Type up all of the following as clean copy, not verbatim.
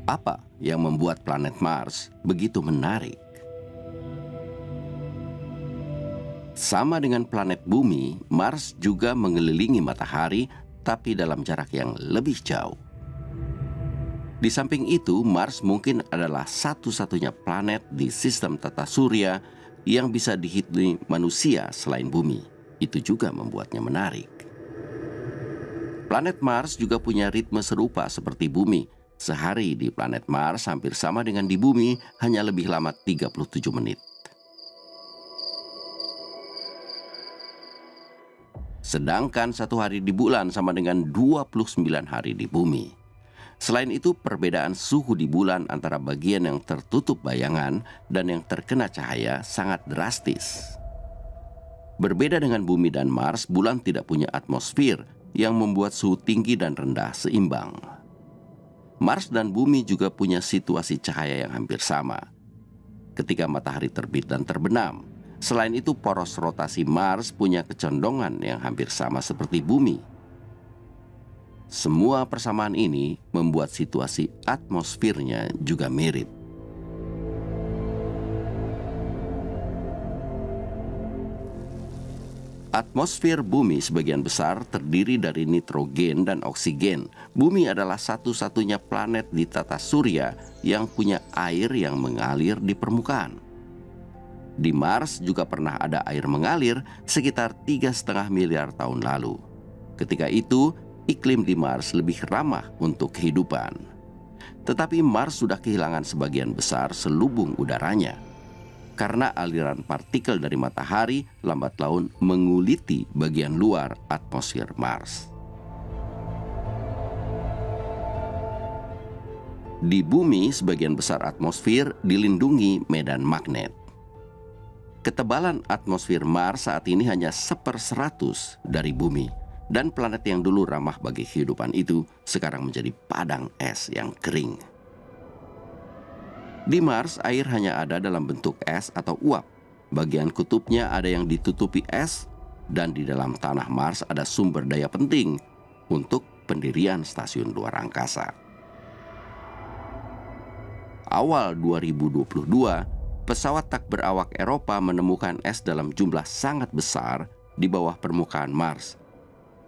Apa yang membuat planet Mars begitu menarik? Sama dengan planet Bumi, Mars juga mengelilingi matahari, tapi dalam jarak yang lebih jauh. Di samping itu, Mars mungkin adalah satu-satunya planet di sistem tata surya yang bisa dihidupi manusia selain Bumi. Itu juga membuatnya menarik. Planet Mars juga punya ritme serupa seperti Bumi. Sehari di planet Mars hampir sama dengan di Bumi, hanya lebih lama 37 menit. Sedangkan satu hari di bulan sama dengan 29 hari di Bumi. Selain itu, perbedaan suhu di bulan antara bagian yang tertutup bayangan dan yang terkena cahaya sangat drastis. Berbeda dengan Bumi dan Mars, bulan tidak punya atmosfer yang membuat suhu tinggi dan rendah seimbang. Mars dan Bumi juga punya situasi cahaya yang hampir sama ketika matahari terbit dan terbenam. Selain itu, poros rotasi Mars punya kecondongan yang hampir sama seperti Bumi. Semua persamaan ini membuat situasi atmosfernya juga mirip. Atmosfer Bumi sebagian besar terdiri dari nitrogen dan oksigen. Bumi adalah satu-satunya planet di tata surya yang punya air yang mengalir di permukaan. Di Mars juga pernah ada air mengalir sekitar 3,5 miliar tahun lalu. Ketika itu, iklim di Mars lebih ramah untuk kehidupan. Tetapi Mars sudah kehilangan sebagian besar selubung udaranya. Karena aliran partikel dari matahari lambat laun menguliti bagian luar atmosfer Mars. Di Bumi, sebagian besar atmosfer dilindungi medan magnet. Ketebalan atmosfer Mars saat ini hanya 1/100 dari Bumi, dan planet yang dulu ramah bagi kehidupan itu sekarang menjadi padang es yang kering. Di Mars, air hanya ada dalam bentuk es atau uap. Bagian kutubnya ada yang ditutupi es, dan di dalam tanah Mars ada sumber daya penting untuk pendirian stasiun luar angkasa. Awal 2022, pesawat tak berawak Eropa menemukan es dalam jumlah sangat besar di bawah permukaan Mars,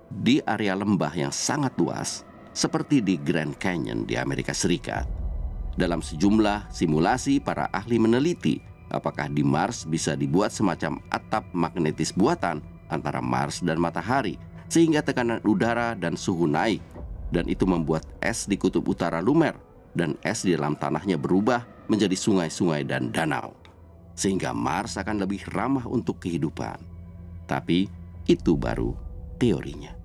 di area lembah yang sangat luas, seperti di Grand Canyon di Amerika Serikat. Dalam sejumlah simulasi, para ahli meneliti apakah di Mars bisa dibuat semacam atap magnetis buatan antara Mars dan matahari, sehingga tekanan udara dan suhu naik, dan itu membuat es di kutub utara lumer, dan es di dalam tanahnya berubah menjadi sungai-sungai dan danau, sehingga Mars akan lebih ramah untuk kehidupan. Tapi itu baru teorinya.